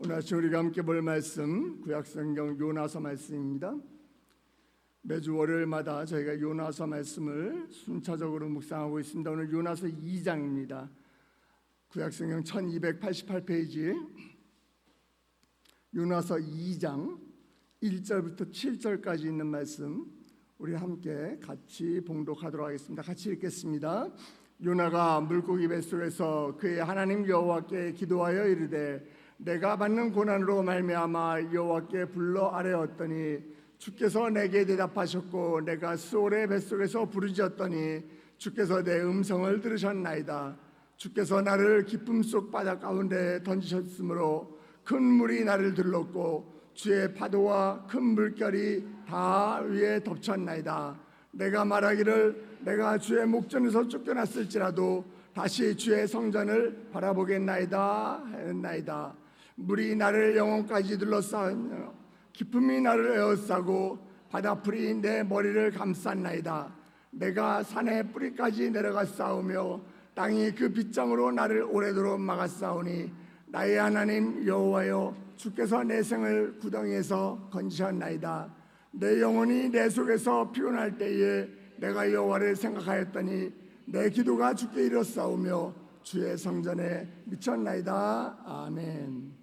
오늘 아침 우리가 함께 볼 말씀 구약성경 요나서 말씀입니다. 매주 월요일마다 저희가 요나서 말씀을 순차적으로 묵상하고 있습니다. 오늘 요나서 2장입니다. 구약성경 1288페이지 요나서 2장 1절부터 7절까지 있는 말씀 우리 함께 같이 봉독하도록 하겠습니다. 같이 읽겠습니다. 요나가 물고기 뱃속에서 그의 하나님 여호와께 기도하여 이르되 내가 받는 고난으로 말미암아 여호와께 불러 아뢰었더니 주께서 내게 대답하셨고 내가 스올의 뱃속에서 부르짖었더니 주께서 내 음성을 들으셨나이다. 주께서 나를 기쁨 속 바다 가운데 던지셨으므로 큰 물이 나를 들렀고 주의 파도와 큰 물결이 다 위에 덮쳤나이다. 내가 말하기를 내가 주의 목전에서 쫓겨났을지라도 다시 주의 성전을 바라보겠나이다 했나이다. 물이 나를 영혼까지 둘러싸며 기쁨이 나를 에워싸고 바다풀이 내 머리를 감쌌나이다. 내가 산의 뿌리까지 내려가 싸우며 땅이 그 빗장으로 나를 오래도록 막았사오니 나의 하나님 여호와여 주께서 내 생을 구덩이에서 건지셨나이다. 내 영혼이 내 속에서 피곤할 때에 내가 여호와를 생각하였더니 내 기도가 주께 이르렀사오며 주의 성전에 미쳤나이다. 아멘.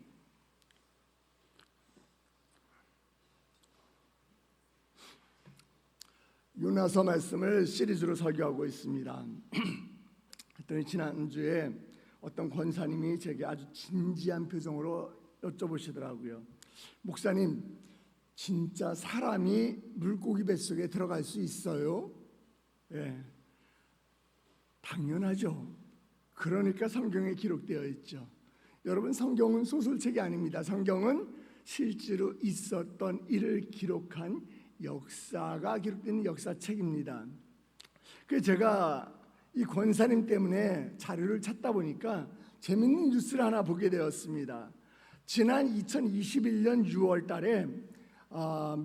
요나서 말씀을 시리즈로 설교하고 있습니다. 그랬더니 지난주에 어떤 권사님이 제게 아주 진지한 표정으로 여쭤보시더라고요. 목사님, 진짜 사람이 물고기 뱃속에 들어갈 수 있어요? 예, 당연하죠. 그러니까 성경에 기록되어 있죠. 여러분, 성경은 소설책이 아닙니다. 성경은 실제로 있었던 일을 기록한 역사가 기록된 역사책입니다. 그래서 제가 이 권사님 때문에 자료를 찾다 보니까 재밌는 뉴스를 하나 보게 되었습니다. 지난 2021년 6월 달에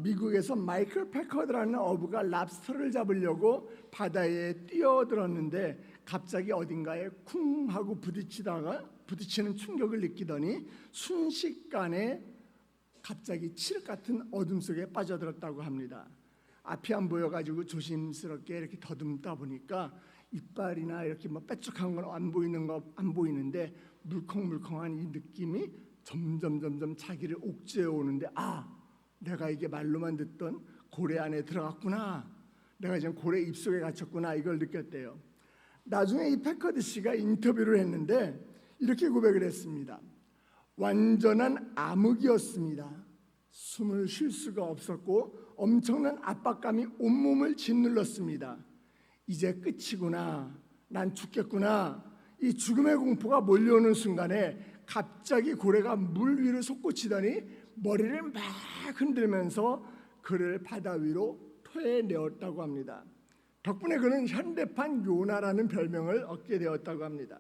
미국에서 마이클 패커드라는 어부가 랍스터를 잡으려고 바다에 뛰어들었는데 갑자기 어딘가에 쿵 하고 부딪히는 충격을 느끼더니 순식간에 갑자기 칠흑 같은 어둠 속에 빠져들었다고 합니다. 앞이 안 보여가지고 조심스럽게 이렇게 더듬다 보니까 이빨이나 이렇게 뭐 빼쭉한 건 안 보이는데 물컹물컹한 이 느낌이 점점 자기를 옥죄어 오는데 내가 이게 말로만 듣던 고래 안에 들어갔구나. 내가 지금 고래 입속에 갇혔구나. 이걸 느꼈대요. 나중에 이 패커드 씨가 인터뷰를 했는데 이렇게 고백을 했습니다. 완전한 암흑이었습니다. 숨을 쉴 수가 없었고 엄청난 압박감이 온몸을 짓눌렀습니다. 이제 끝이구나. 난 죽겠구나. 이 죽음의 공포가 몰려오는 순간에 갑자기 고래가 물 위로 솟구치더니 머리를 막 흔들면서 그를 바다 위로 토해내었다고 합니다. 덕분에 그는 현대판 요나라는 별명을 얻게 되었다고 합니다.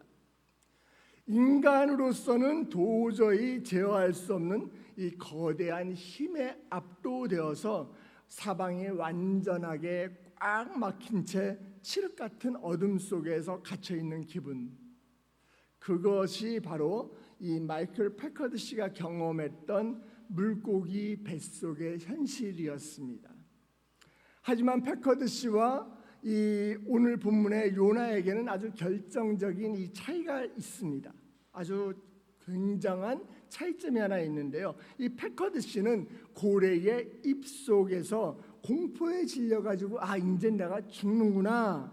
인간으로서는 도저히 제어할 수 없는 이 거대한 힘에 압도되어서 사방이 완전하게 꽉 막힌 채 칠흑 같은 어둠 속에서 갇혀 있는 기분. 그것이 바로 이 마이클 패커드 씨가 경험했던 물고기 뱃속의 현실이었습니다. 하지만 패커드 씨와 이 오늘 본문의 요나에게는 아주 결정적인 이 차이가 있습니다. 아주 굉장한 차이점이 하나 있는데요. 이 패커드 씨는 고래의 입속에서 공포에 질려가지고 이제 내가 죽는구나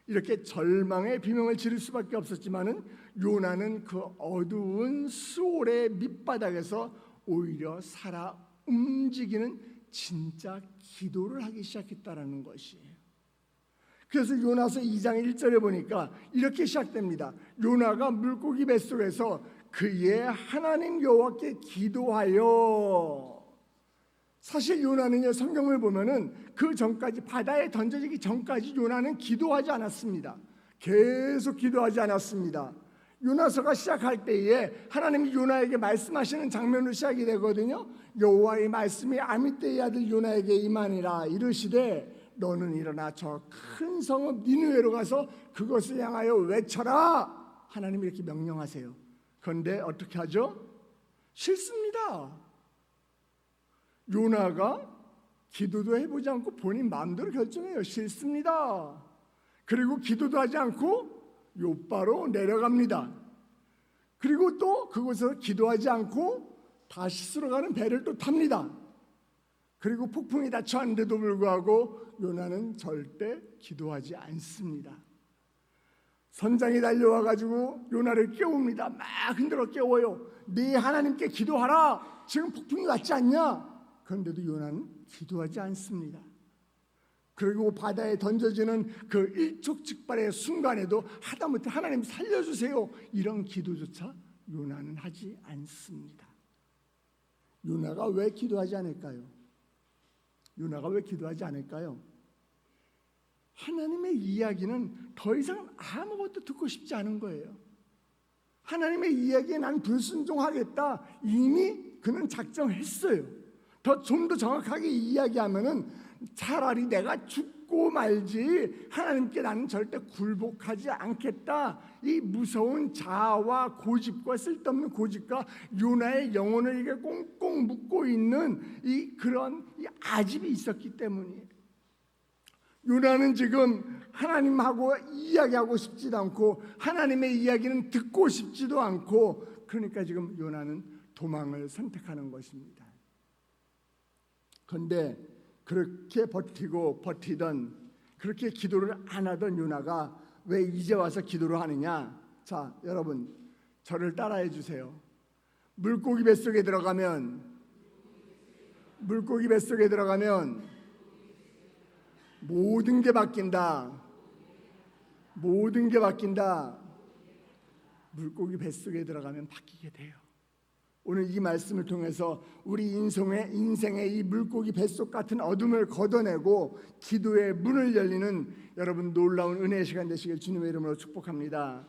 이렇게 절망의 비명을 지를 수밖에 없었지만은 요나는 그 어두운 수올의 밑바닥에서 오히려 살아 움직이는 진짜 기도를 하기 시작했다라는 것이에요. 그래서 요나서 2장 1절에 보니까 이렇게 시작됩니다. 요나가 물고기 뱃속에서 그의 하나님 여호와께 기도하여. 사실 요나는요, 성경을 보면은 그 전까지 바다에 던져지기 전까지 요나는 기도하지 않았습니다. 계속 기도하지 않았습니다. 요나서가 시작할 때에 하나님이 요나에게 말씀하시는 장면으로 시작이 되거든요. 여호와의 말씀이 아미떼의 아들 요나에게 임하니라. 이르시되 너는 일어나 저 큰 성읍 니느웨로 가서 그것을 향하여 외쳐라. 하나님이 이렇게 명령하세요. 그런데 어떻게 하죠? 싫습니다. 요나가 기도도 해보지 않고 본인 마음대로 결정해요. 싫습니다. 그리고 기도도 하지 않고 욥바로 내려갑니다. 그리고 또 그곳에서 기도하지 않고 다시스로 가는 배를 또 탑니다. 그리고 폭풍이 닥쳐왔는데도 불구하고 요나는 절대 기도하지 않습니다. 선장이 달려와가지고 요나를 깨웁니다. 막 흔들어 깨워요. 네 하나님께 기도하라. 지금 폭풍이 왔지 않냐? 그런데도 요나는 기도하지 않습니다. 그리고 바다에 던져지는 그 일촉즉발의 순간에도 하다못해 하나님 살려주세요, 이런 기도조차 요나는 하지 않습니다. 요나가 왜 기도하지 않을까요? 요나가 왜 기도하지 않을까요? 하나님의 이야기는 더 이상 아무것도 듣고 싶지 않은 거예요. 하나님의 이야기에 난 불순종하겠다, 이미 그는 작정했어요. 좀 더 정확하게 이야기하면은 차라리 내가 죽고 말지 하나님께 나는 절대 굴복하지 않겠다, 이 무서운 자아와 고집과 쓸데없는 고집과 요나의 영혼을 이게 꽁꽁 묶고 있는 그런 아집이 있었기 때문이에요. 요나는 지금 하나님하고 이야기하고 싶지도 않고 하나님의 이야기는 듣고 싶지도 않고, 그러니까 지금 요나는 도망을 선택하는 것입니다. 그런데 그렇게 버티던, 그렇게 기도를 안 하던 요나가 왜 이제 와서 기도를 하느냐? 자, 여러분 저를 따라해 주세요. 물고기 뱃속에 들어가면 모든 게 바뀐다. 모든 게 바뀐다. 물고기 뱃속에 들어가면 바뀌게 돼요. 오늘 이 말씀을 통해서 우리 인생의 이 물고기 뱃속 같은 어둠을 걷어내고 기도의 문을 열리는 여러분 놀라운 은혜의 시간 되시길 주님의 이름으로 축복합니다.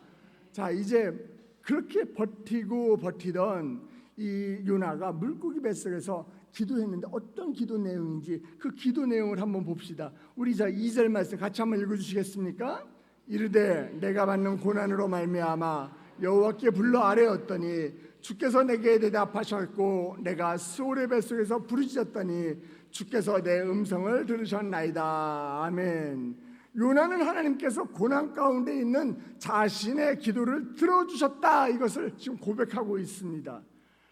자, 이제 그렇게 버티던 이 요나가 물고기 뱃속에서 기도했는데 어떤 기도 내용인지 그 기도 내용을 한번 봅시다. 우리 2절 말씀 같이 한번 읽어주시겠습니까? 이르되 내가 받는 고난으로 말미암아 여호와께 불러 아뢰었더니 주께서 내게 대답하셨고 내가 스올의 뱃속에서 부르짖었더니 주께서 내 음성을 들으셨나이다. 아멘. 요나는 하나님께서 고난 가운데 있는 자신의 기도를 들어주셨다, 이것을 지금 고백하고 있습니다.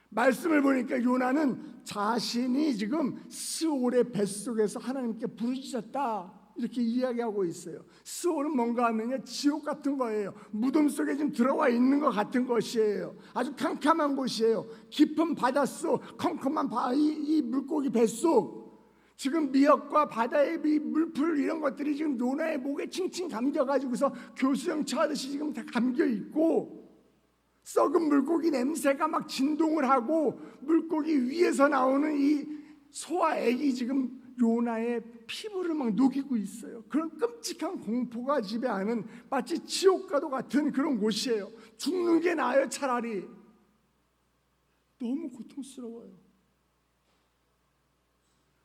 말씀을 보니까 요나는 자신이 지금 스올의 뱃속에서 하나님께 부르짖었다, 이렇게 이야기하고 있어요. 스올은 뭔가 하면요, 지옥 같은 거예요. 무덤 속에 지금 들어와 있는 것 같은 것이에요. 아주 캄캄한 곳이에요. 깊은 바닷속, 컴컴한 이 물고기 뱃속, 지금 미역과 바다의 물풀 이런 것들이 지금 요나의 목에 칭칭 감겨가지고서 교수형 쳐하듯이 지금 다 감겨 있고, 썩은 물고기 냄새가 막 진동을 하고 물고기 위에서 나오는 이 소와 액이 지금 요나의 피부를 막 녹이고 있어요. 그런 끔찍한 공포가 지배하는 마치 지옥과도 같은 그런 곳이에요. 죽는 게 나아요, 차라리. 너무 고통스러워요.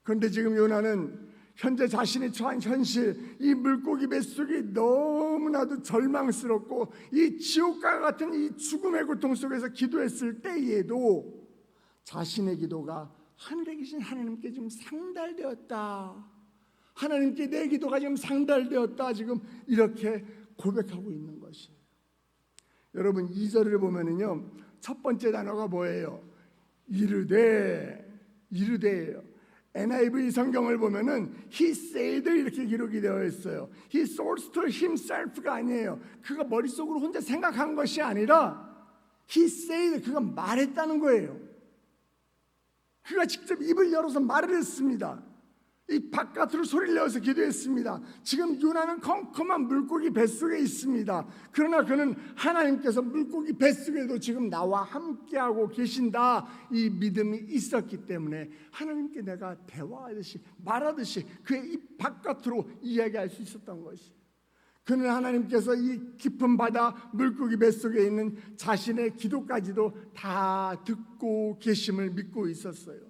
그런데 지금 요나는 현재 자신이 처한 현실, 이 물고기 뱃속이 너무나도 절망스럽고 이 지옥과 같은 이 죽음의 고통 속에서 기도했을 때에도 자신의 기도가 하늘에 계신 하나님께 지금 상달되었다, 하나님께 내 기도가 지금 상달되었다, 지금 이렇게 고백하고 있는 것이에요. 여러분 2절을 보면은요, 첫 번째 단어가 뭐예요? 이르되예요. NIV 성경을 보면은 He said 이렇게 기록이 되어 있어요. He sourced himself가 아니에요. 그가 머릿속으로 혼자 생각한 것이 아니라 He said, 그가 말했다는 거예요. 그가 직접 입을 열어서 말을 했습니다. 이 바깥으로 소리를 내어서 기도했습니다. 지금 요나는 컴컴한 물고기 뱃속에 있습니다. 그러나 그는 하나님께서 물고기 뱃속에도 지금 나와 함께하고 계신다, 이 믿음이 있었기 때문에 하나님께 내가 대화하듯이 말하듯이 그의 입 바깥으로 이야기할 수 있었던 것이, 그는 하나님께서 이 깊은 바다 물고기 뱃속에 있는 자신의 기도까지도 다 듣고 계심을 믿고 있었어요.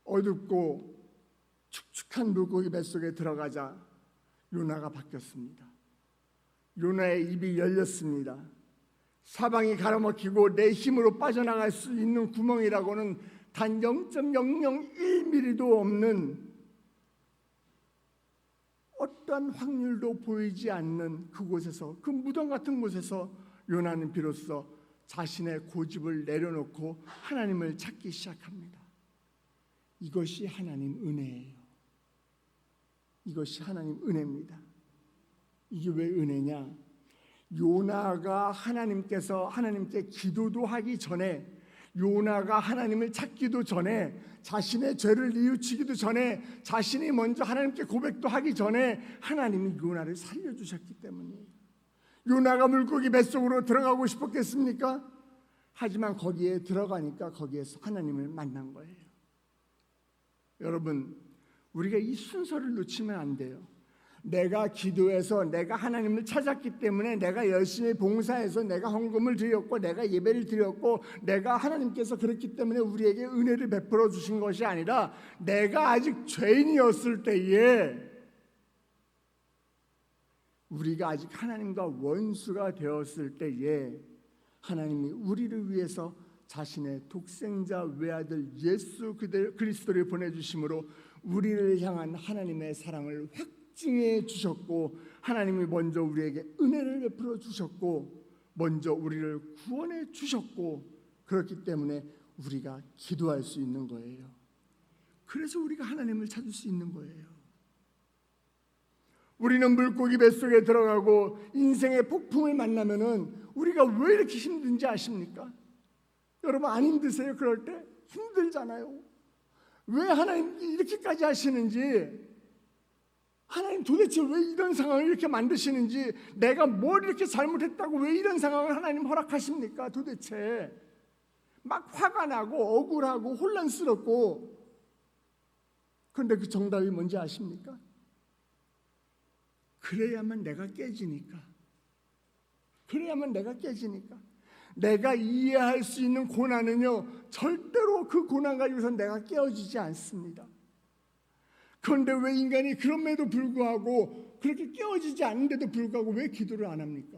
어둡고 축축한 물고기 뱃속에 들어가자 요나가 바뀌었습니다. 요나의 입이 열렸습니다. 사방이 가로막히고 내 힘으로 빠져나갈 수 있는 구멍이라고는 단 0.001mm도 없는, 어떠한 확률도 보이지 않는 그곳에서, 그 무덤 같은 곳에서 요나는 비로소 자신의 고집을 내려놓고 하나님을 찾기 시작합니다. 이것이 하나님 은혜예요. 이것이 하나님 은혜입니다. 이게 왜 은혜냐? 요나가 하나님께 기도도 하기 전에, 요나가 하나님을 찾기도 전에, 자신의 죄를 뉘우치기도 전에, 자신이 먼저 하나님께 고백도 하기 전에 하나님이 요나를 살려주셨기 때문이에요. 요나가 물고기 뱃속으로 들어가고 싶었겠습니까? 하지만 거기에 들어가니까 거기에서 하나님을 만난 거예요. 여러분, 우리가 이 순서를 놓치면 안 돼요. 내가 기도해서 내가 하나님을 찾았기 때문에, 내가 열심히 봉사해서 내가 헌금을 드렸고 내가 예배를 드렸고 내가 하나님께서 그렇기 때문에 우리에게 은혜를 베풀어 주신 것이 아니라, 내가 아직 죄인이었을 때에, 우리가 아직 하나님과 원수가 되었을 때에 하나님이 우리를 위해서 자신의 독생자 외아들 예수 그리스도를 보내주심으로 우리를 향한 하나님의 사랑을 확증해 주셨고, 하나님이 먼저 우리에게 은혜를 베풀어 주셨고, 먼저 우리를 구원해 주셨고, 그렇기 때문에 우리가 기도할 수 있는 거예요. 그래서 우리가 하나님을 찾을 수 있는 거예요. 우리는 물고기 뱃속에 들어가고 인생의 폭풍을 만나면은 우리가 왜 이렇게 힘든지 아십니까? 여러분, 안 힘드세요? 그럴 때 힘들잖아요. 왜 하나님 이렇게까지 하시는지, 하나님 도대체 왜 이런 상황을 이렇게 만드시는지, 내가 뭘 이렇게 잘못했다고 왜 이런 상황을 하나님 허락하십니까? 도대체 막 화가 나고 억울하고 혼란스럽고. 그런데 그 정답이 뭔지 아십니까? 그래야만 내가 깨지니까. 그래야만 내가 깨지니까. 내가 이해할 수 있는 고난은요, 절대로 그 고난 가지고서 내가 깨어지지 않습니다. 그런데 왜 인간이 그럼에도 불구하고, 그렇게 깨어지지 않는데도 불구하고 왜 기도를 안 합니까?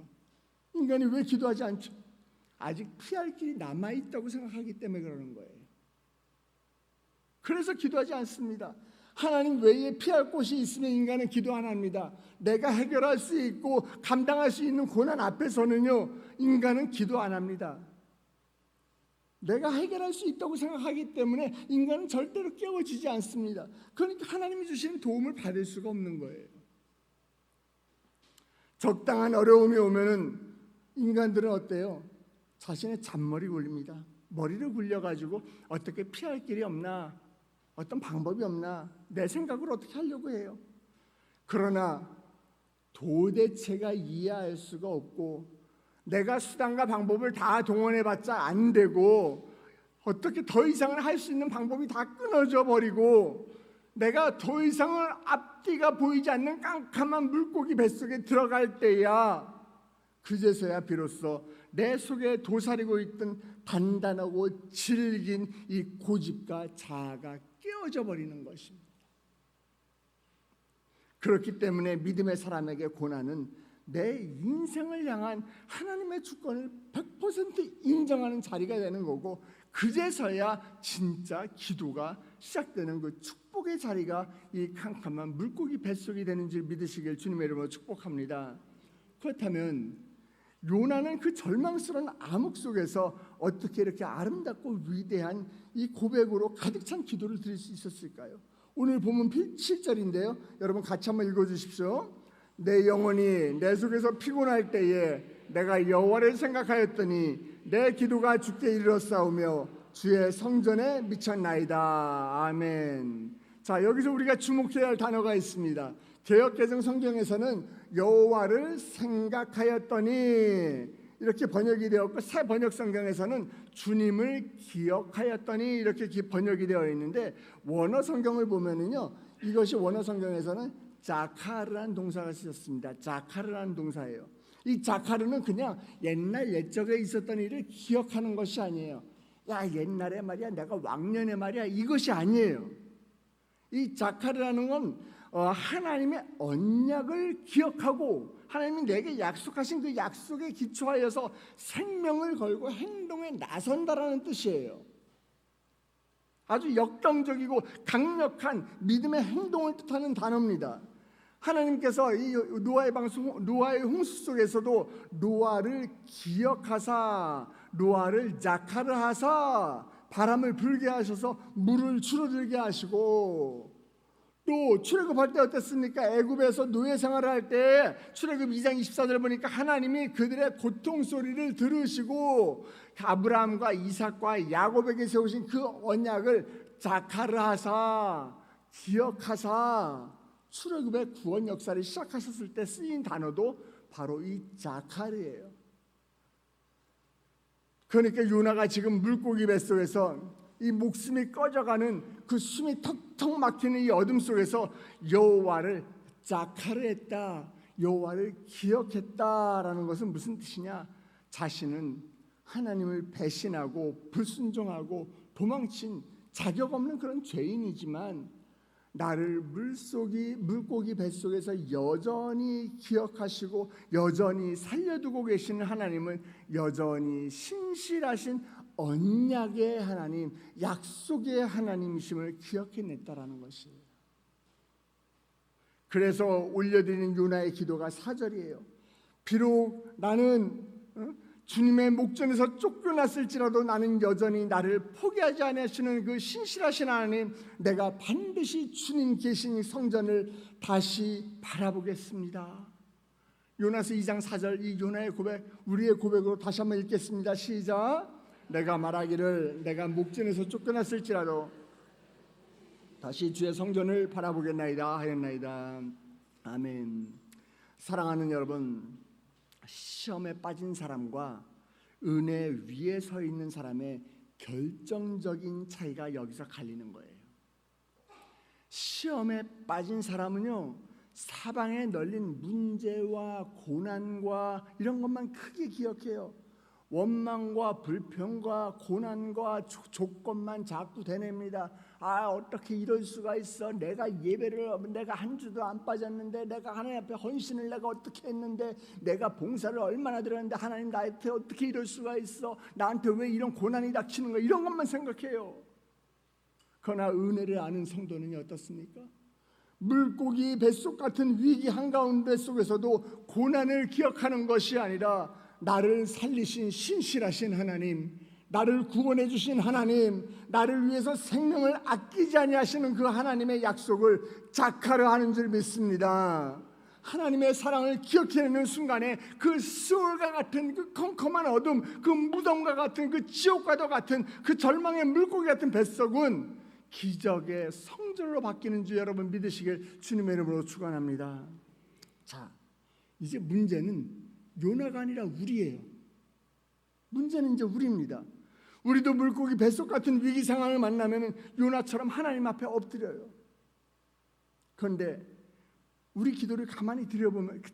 인간이 왜 기도하지 않죠? 아직 피할 길이 남아있다고 생각하기 때문에 그러는 거예요. 그래서 기도하지 않습니다. 하나님 외에 피할 곳이 있으면 인간은 기도 안 합니다. 내가 해결할 수 있고 감당할 수 있는 고난 앞에서는요, 인간은 기도 안 합니다. 내가 해결할 수 있다고 생각하기 때문에 인간은 절대로 깨어지지 않습니다. 그러니까 하나님이 주시는 도움을 받을 수가 없는 거예요. 적당한 어려움이 오면은 인간들은 어때요? 자신의 잔머리 굴립니다. 머리를 굴려가지고 어떻게 피할 길이 없나, 어떤 방법이 없나, 내 생각으로 어떻게 하려고 해요. 그러나 도대체가 이해할 수가 없고, 내가 수단과 방법을 다 동원해봤자 안 되고, 어떻게 더 이상을 할 수 있는 방법이 다 끊어져 버리고, 내가 더 이상은 앞뒤가 보이지 않는 깜깜한 물고기 뱃속에 들어갈 때야, 그제서야 비로소 내 속에 도사리고 있던 단단하고 질긴 이 고집과 자아가 깨어져 버리는 것입니다. 그렇기 때문에 믿음의 사람에게 고난은 내 인생을 향한 하나님의 주권을 100% 인정하는 자리가 되는 거고, 그제서야 진짜 기도가 시작되는 그 축복의 자리가 이 캄캄한 물고기 뱃속이 되는 줄 믿으시길 주님의 이름으로 축복합니다. 그렇다면 요나는 그 절망스러운 암흑 속에서 어떻게 이렇게 아름답고 위대한 이 고백으로 가득 찬 기도를 드릴 수 있었을까요? 오늘 본문 7절인데요. 여러분 같이 한번 읽어주십시오. 내 영혼이 내 속에서 피곤할 때에 내가 여호와를 생각하였더니 내 기도가 주께 이르렀사오며 주의 성전에 미쳤나이다. 아멘. 자, 여기서 우리가 주목해야 할 단어가 있습니다. 개역개정 성경에서는 여호와를 생각하였더니 이렇게 번역이 되었고, 새 번역 성경에서는 주님을 기억하였더니 이렇게 번역이 되어 있는데, 원어 성경을 보면은요, 이것이 원어 성경에서는 자카르라는 동사가 쓰였습니다. 자카르라는 동사예요. 이 자카르는 그냥 옛날 옛적에 있었던 일을 기억하는 것이 아니에요. 야, 옛날에 말이야, 내가 왕년에 말이야, 이것이 아니에요. 이 자카르라는 건 하나님의 언약을 기억하고 하나님이 내게 약속하신 그 약속에 기초하여서 생명을 걸고 행동에 나선다라는 뜻이에요. 아주 역동적이고 강력한 믿음의 행동을 뜻하는 단어입니다. 하나님께서 이 노아의 홍수 속에서도 노아를 기억하사 노아를 자카르하사 바람을 불게 하셔서 물을 줄어들게 하시고, 또 출애굽할 때 어땠습니까? 애굽에서 노예 생활을 할 때 출애굽 2장 24절 보니까 하나님이 그들의 고통 소리를 들으시고 아브라함과 이삭과 야곱에게 세우신 그 언약을 자카르하사 기억하사 출애굽의 구원 역사를 시작하셨을 때 쓰인 단어도 바로 이 자카르예요. 그러니까 요나가 지금 물고기 뱃속에서 이 목숨이 꺼져가는 그 숨이 턱턱 막히는 이 어둠 속에서 여호와를 자카르했다, 여호와를 기억했다라는 것은 무슨 뜻이냐? 자신은 하나님을 배신하고 불순종하고 도망친 자격 없는 그런 죄인이지만 나를 물고기 뱃속에서 여전히 기억하시고 여전히 살려두고 계시는 하나님은 여전히 신실하신 언약의 하나님, 약속의 하나님이심을 기억해냈다라는 것이에요. 그래서 올려드리는 요나의 기도가 4절이에요. 비록 나는 주님의 목전에서 쫓겨났을지라도 나는 여전히 나를 포기하지 않으시는 그 신실하신 하나님, 내가 반드시 주님 계신 성전을 다시 바라보겠습니다. 요나서 2장 4절, 이 요나의 고백, 우리의 고백으로 다시 한번 읽겠습니다. 시작. 내가 말하기를 내가 목전에서 쫓겨났을지라도 다시 주의 성전을 바라보겠나이다 하였나이다. 아멘. 사랑하는 여러분, 시험에 빠진 사람과 은혜 위에 서 있는 사람의 결정적인 차이가 여기서 갈리는 거예요. 시험에 빠진 사람은요, 사방에 널린 문제와 고난과 이런 것만 크게 기억해요. 원망과 불평과 고난과 조건만 자꾸 되냅니다. 어떻게 이럴 수가 있어? 내가 한 주도 안 빠졌는데, 내가 하나님 앞에 헌신을 내가 어떻게 했는데, 내가 봉사를 얼마나 드렸는데 하나님 나한테 어떻게 이럴 수가 있어? 나한테 왜 이런 고난이 닥치는 거야? 이런 것만 생각해요. 그러나 은혜를 아는 성도는 어떻습니까? 물고기 뱃속 같은 위기 한가운데 속에서도 고난을 기억하는 것이 아니라 나를 살리신 신실하신 하나님, 나를 구원해 주신 하나님, 나를 위해서 생명을 아끼지 아니하시는 그 하나님의 약속을 자카르하는 줄 믿습니다. 하나님의 사랑을 기억해내는 순간에 그 스올과 같은 그 컴컴한 어둠, 그 무덤과 같은 그 지옥과도 같은 그 절망의 물고기 같은 뱃속은 기적의 성전으로 바뀌는 줄 여러분 믿으시길 주님의 이름으로 축원합니다. 자, 이제 문제는 요나가 아니라 우리예요. 문제는 이제 우리입니다. 우리도 물고기 뱃속 같은 위기 상황을 만나면 요나처럼 하나님 앞에 엎드려요. 그런데 우리 기도를 가만히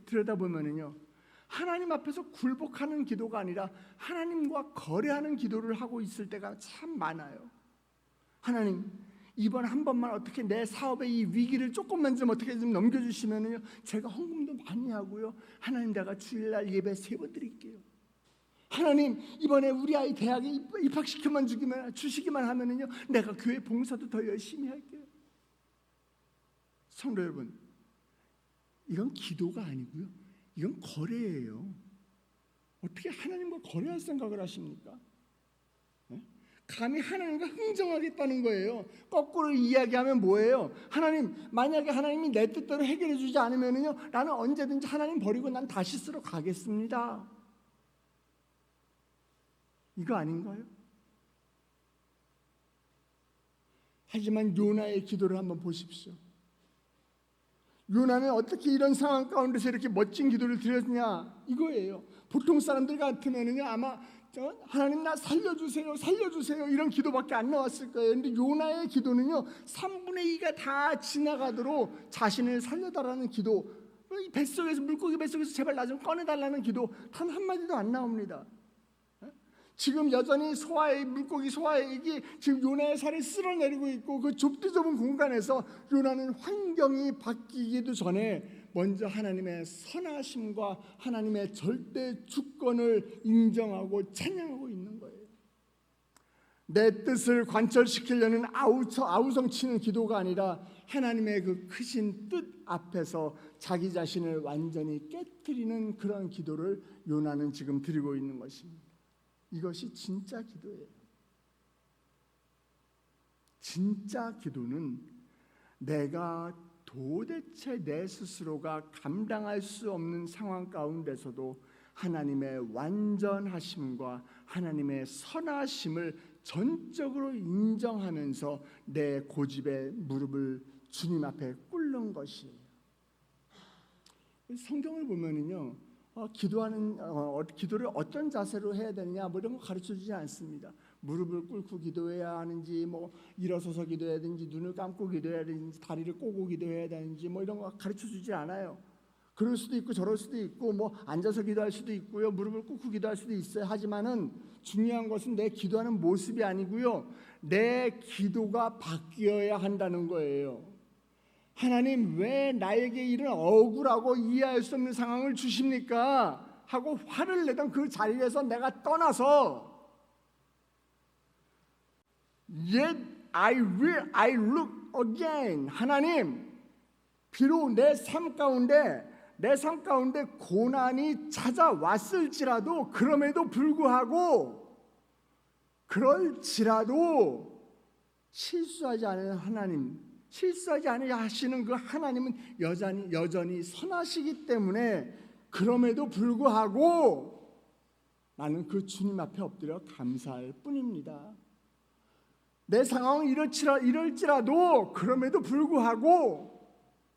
들여다보면요, 하나님 앞에서 굴복하는 기도가 아니라 하나님과 거래하는 기도를 하고 있을 때가 참 많아요. 하나님, 이번 한 번만 어떻게 내 사업의 이 위기를 조금만 좀 어떻게 좀 넘겨주시면요, 제가 헌금도 많이 하고요, 하나님 내가 주일날 예배 3번 드릴게요. 하나님, 이번에 우리 아이 대학에 입학시켜만 주시기만 하면요, 내가 교회 봉사도 더 열심히 할게요. 성도 여러분, 이건 기도가 아니고요, 이건 거래예요. 어떻게 하나님과 거래할 생각을 하십니까? 감히 하나님과 흥정하겠다는 거예요. 거꾸로 이야기하면 뭐예요? 하나님, 만약에 하나님이 내 뜻대로 해결해 주지 않으면요, 나는 언제든지 하나님 버리고 난 다시 쓰러 가겠습니다. 이거 아닌가요? 하지만 요나의 기도를 한번 보십시오. 요나는 어떻게 이런 상황 가운데서 이렇게 멋진 기도를 드렸냐, 이거예요. 보통 사람들 같으면은요, 아마 하나님 나 살려주세요, 살려주세요 이런 기도밖에 안 나왔을 거예요. 근데 요나의 기도는요, 3분의 2가 다 지나가도록 자신을 살려달라는 기도, 이 뱃속에서, 물고기 뱃속에서 제발 나 좀 꺼내달라는 기도 단 한마디도 안 나옵니다. 지금 여전히 물고기 소화액이 지금 요나의 살이 쓸어내리고 있고, 그 좁디 좁은 공간에서 요나는 환경이 바뀌기도 전에 먼저 하나님의 선하심과 하나님의 절대 주권을 인정하고 찬양하고 있는 거예요. 내 뜻을 관철시키려는 아우성치는 기도가 아니라 하나님의 그 크신 뜻 앞에서 자기 자신을 완전히 깨트리는 그런 기도를 요나는 지금 드리고 있는 것입니다. 이것이 진짜 기도예요. 진짜 기도는 내가 도대체 내 스스로가 감당할 수 없는 상황 가운데서도 하나님의 완전하심과 하나님의 선하심을 전적으로 인정하면서 내 고집에 무릎을 주님 앞에 꿇는 것이에요. 성경을 보면은요, 기도를 어떤 자세로 해야 되느냐 뭐 이런 거 가르쳐 주지 않습니다. 무릎을 꿇고 기도해야 하는지, 뭐 일어서서 기도해야 되는지, 눈을 감고 기도해야 되는지, 다리를 꼬고 기도해야 되는지 뭐 이런 거 가르쳐 주지 않아요. 그럴 수도 있고 저럴 수도 있고, 뭐 앉아서 기도할 수도 있고요, 무릎을 꿇고 기도할 수도 있어요. 하지만은 중요한 것은 내 기도하는 모습이 아니고요, 내 기도가 바뀌어야 한다는 거예요. 하나님, 왜 나에게 이런 억울하고 이해할 수 없는 상황을 주십니까? 하고 화를 내던 그 자리에서 내가 떠나서 Yet I look again. 하나님, 비록 내 삶 가운데 고난이 찾아왔을지라도, 그럼에도 불구하고 그럴지라도 실수하지 않은 하나님, 실수하지 않으려 하시는 그 하나님은 여전히 선하시기 때문에, 그럼에도 불구하고 나는 그 주님 앞에 엎드려 감사할 뿐입니다. 내 상황은 이럴지라도 그럼에도 불구하고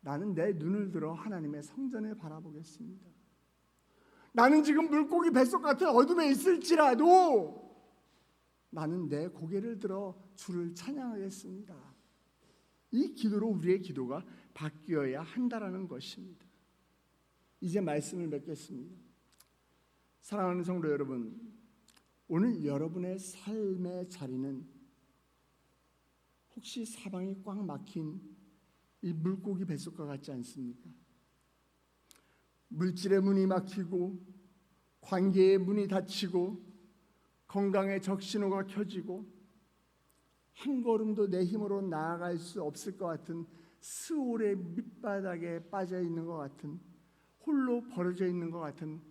나는 내 눈을 들어 하나님의 성전을 바라보겠습니다. 나는 지금 물고기 뱃속 같은 어둠에 있을지라도 나는 내 고개를 들어 주를 찬양하겠습니다. 이 기도로 우리의 기도가 바뀌어야 한다라는 것입니다. 이제 말씀을 맺겠습니다. 사랑하는 성도 여러분, 오늘 여러분의 삶의 자리는 혹시 사방이 꽉 막힌 이 물고기 뱃속과 같지 않습니까? 물질의 문이 막히고, 관계의 문이 닫히고, 건강의 적신호가 켜지고, 한 걸음도 내 힘으로 나아갈 수 없을 것 같은 스올의 밑바닥에 빠져 있는 것 같은, 홀로 벌어져 있는 것 같은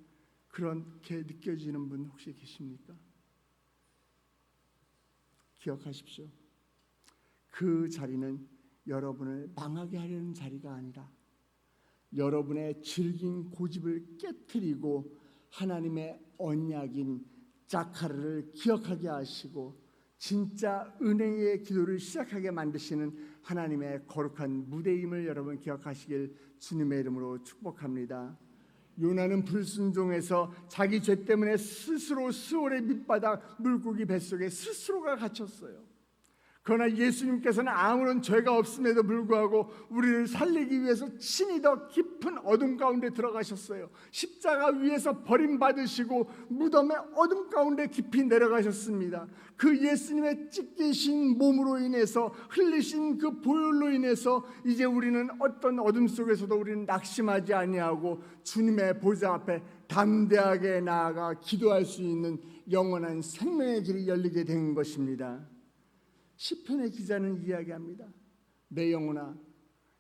그렇게 느껴지는 분 혹시 계십니까? 기억하십시오. 그 자리는 여러분을 망하게 하려는 자리가 아니라 여러분의 질긴 고집을 깨트리고 하나님의 언약인 자카르를 기억하게 하시고 진짜 은혜의 기도를 시작하게 만드시는 하나님의 거룩한 무대임을 여러분 기억하시길 주님의 이름으로 축복합니다. 요나는 불순종해서 자기 죄 때문에 스스로 스올의 밑바닥 물고기 뱃속에 스스로가 갇혔어요. 그러나 예수님께서는 아무런 죄가 없음에도 불구하고 우리를 살리기 위해서 친히 더 깊은 어둠 가운데 들어가셨어요. 십자가 위에서 버림받으시고 무덤의 어둠 가운데 깊이 내려가셨습니다. 그 예수님의 찢기신 몸으로 인해서 흘리신 그 보혈로 인해서 이제 우리는 어떤 어둠 속에서도 우리는 낙심하지 아니하고 주님의 보좌 앞에 담대하게 나아가 기도할 수 있는 영원한 생명의 길이 열리게 된 것입니다. 시편의 기자는 이야기합니다. 내 영혼아,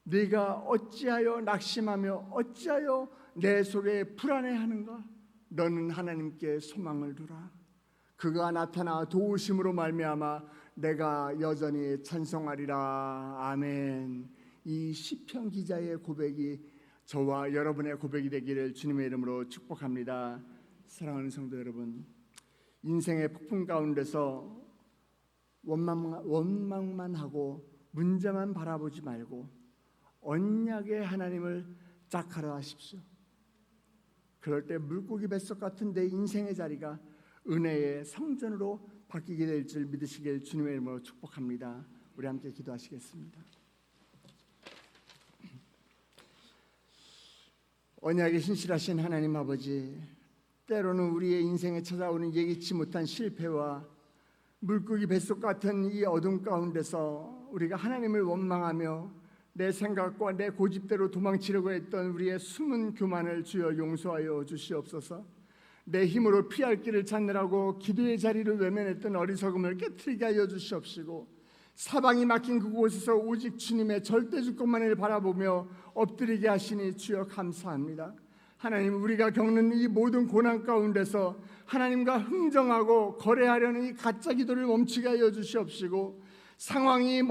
네가 어찌하여 낙심하며 어찌하여 내 속에 불안해하는가? 너는 하나님께 소망을 두라. 그가 나타나 도우심으로 말미암아 내가 여전히 찬송하리라. 아멘. 이 시편 기자의 고백이 저와 여러분의 고백이 되기를 주님의 이름으로 축복합니다. 사랑하는 성도 여러분, 인생의 폭풍 가운데서 원망만 하고 문제만 바라보지 말고 언약의 하나님을 짝하라 하십시오. 그럴 때 물고기 뱃속 같은 내 인생의 자리가 은혜의 성전으로 바뀌게 될 줄 믿으시길 주님의 이름으로 축복합니다. 우리 함께 기도하시겠습니다. 언약의 신실하신 하나님 아버지, 때로는 우리의 인생에 찾아오는 예기치 못한 실패와 물고기 뱃속 같은 이 어둠 가운데서 우리가 하나님을 원망하며 내 생각과 내 고집대로 도망치려고 했던 우리의 숨은 교만을 주여 용서하여 주시옵소서. 내 힘으로 피할 길을 찾느라고 기도의 자리를 외면했던 어리석음을 깨트리게 하여 주시옵시고, 사방이 막힌 그곳에서 오직 주님의 절대 주권만을 바라보며 엎드리게 하시니 주여 감사합니다. 하나님, 우리가 겪는 이 모든 고난 가운데서 하나님과 흥정하고 거래하려는 이 가짜 기도를 멈추게 하여 주시옵시고, 상황이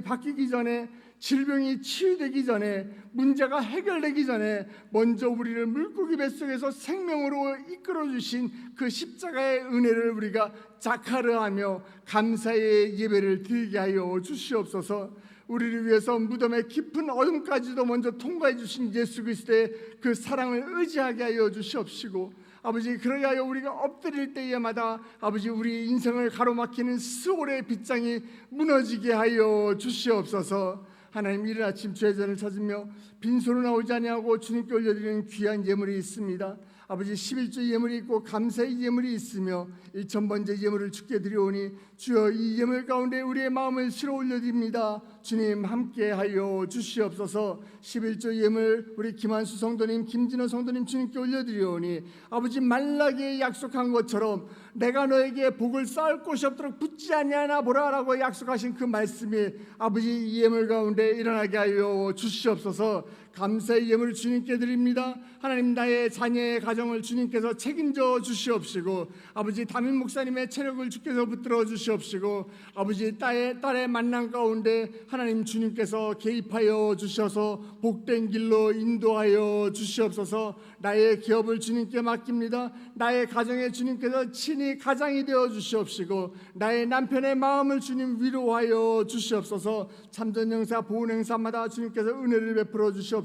바뀌기 전에, 질병이 치유되기 전에, 문제가 해결되기 전에 먼저 우리를 물고기 뱃속에서 생명으로 이끌어 주신 그 십자가의 은혜를 우리가 자카르하며 감사의 예배를 드리게 하여 주시옵소서. 우리를 위해서 무덤의 깊은 어둠까지도 먼저 통과해 주신 예수 그리스도의 그 사랑을 의지하게 하여 주시옵시고, 아버지, 그러게 하여 우리가 엎드릴 때마다 아버지, 우리 인생을 가로막히는 스올의 빗장이 무너지게 하여 주시옵소서. 하나님, 이른 아침 주의 전을 찾으며 빈손으로 나오지 아니하고 주님께 올려드리는 귀한 예물이 있습니다. 아버지, 11조 예물이 있고 감사의 예물이 있으며 1,000번째 예물을 주께 드려오니 주여, 이 예물 가운데 우리의 마음을 실어 올려드립니다. 주님, 함께하여 주시옵소서. 11조 예물 우리 김한수 성도님, 김진호 성도님 주님께 올려드리오니 아버지, 말라기에 약속한 것처럼 내가 너에게 복을 쌓을 곳이 없도록 붙지 아니하나 보라라고 약속하신 그 말씀이 아버지, 이 예물 가운데 일어나게 하여 주시옵소서. 감사의 예물을 주님께 드립니다. 하나님, 나의 자녀의 가정을 주님께서 책임져 주시옵시고, 아버지, 담임 목사님의 체력을 주께서 붙들어 주시옵시고, 아버지, 딸의 만남 가운데 하나님 주님께서 개입하여 주셔서 복된 길로 인도하여 주시옵소서. 나의 기업을 주님께 맡깁니다. 나의 가정에 주님께서 친히 가장이 되어 주시옵시고, 나의 남편의 마음을 주님 위로하여 주시옵소서. 참전 행사, 보훈 행사마다 주님께서 은혜를 베풀어 주시옵시고,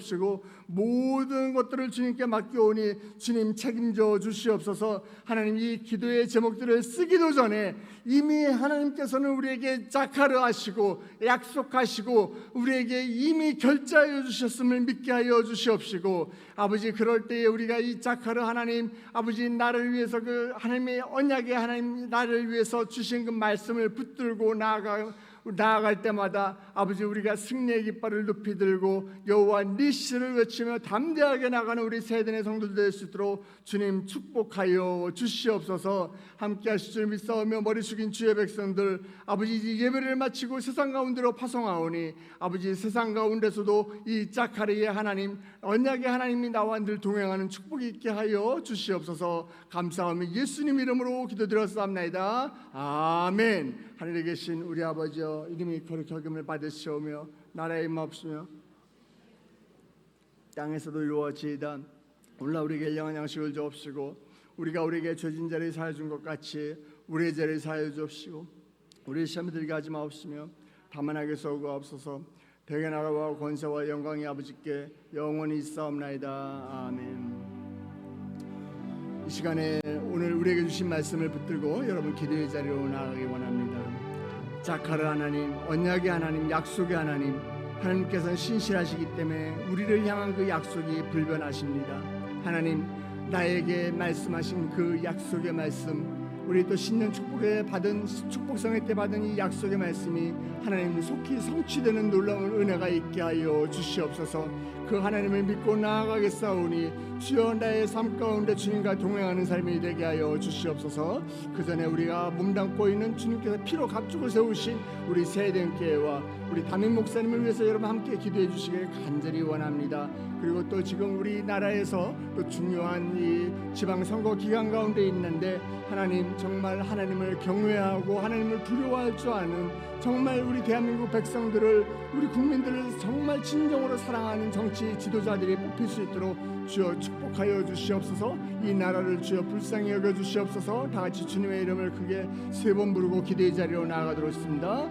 모든 것들을 주님께 맡겨오니 주님 책임져 주시옵소서. 하나님, 이 기도의 제목들을 쓰기도 전에 이미 하나님께서는 우리에게 자카르하시고 약속하시고 우리에게 이미 결제하여 주셨음을 믿게 하여 주시옵시고, 아버지, 그럴 때에 우리가 이 자카르 하나님, 아버지, 나를 위해서 그 하나님의 언약의 하나님, 나를 위해서 주신 그 말씀을 붙들고 나아갈 때마다 아버지, 우리가 승리의 깃발을 높이 들고 여호와 니시를 외치며 담대하게 나가는 우리 세대의 성도들 될 수 있도록 주님 축복하여 주시옵소서. 함께 하실 줄 믿사오며 머리 숙인 주의 백성들, 아버지, 예배를 마치고 세상 가운데로 파송하오니 아버지, 세상 가운데서도 이 자카르의 하나님, 언약의 하나님이 나와 늘 동행하는 축복이 있게 하여 주시옵소서. 감사하며 예수님 이름으로 기도드렸사옵나이다. 아멘. 하늘에 계신 우리 아버지여, 이름이 거룩히 여김을 받으시오며 나라의 임하옵시며 땅에서도 이루어지이다. 오늘날 우리에게 일용할 양식을 주옵시고, 우리가 우리에게 죄진 자를 사하여 준 것 같이 우리의 죄를 사하여 주옵시고, 우리 시험에 들게 하지 마옵시며 다만 악에서 구하옵소서. 대개 나라와 권세와 영광이 아버지께 영원히 있사옵나이다. 아멘. 이 시간에 오늘 우리에게 주신 말씀을 붙들고 여러분 기도의 자리로 나아가기 원합니다. 자카르 하나님, 언약의 하나님, 약속의 하나님, 하나님께서는 신실하시기 때문에 우리를 향한 그 약속이 불변하십니다. 하나님, 나에게 말씀하신 그 약속의 말씀, 우리 또 신년 축복에 받은 축복성회 때 받은 이 약속의 말씀이 하나님 속히 성취되는 놀라운 은혜가 있게 하여 주시옵소서. 그 하나님을 믿고 나아가겠사오니 주여, 나의 삶 가운데 주님과 동행하는 삶이 되게 하여 주시옵소서. 그 전에 우리가 몸담고 있는 주님께서 피로 값주고 세우신 우리 세대교회와 우리 담임 목사님을 위해서 여러분 함께 기도해 주시길 간절히 원합니다. 그리고 또 지금 우리나라에서 또 중요한 이 지방선거 기간 가운데 있는데 하나님, 정말 하나님을 경외하고 하나님을 두려워할 줄 아는 정말 우리 대한민국 백성들을, 우리 국민들을 정말 진정으로 사랑하는 정치 지도자들이 뽑힐 수 있도록 주여 축복하여 주시옵소서. 이 나라를 주여 불쌍히 여겨 주시옵소서. 다 같이 주님의 이름을 크게 3번 부르고 기도의 자리로 나아가도록 하겠습니다.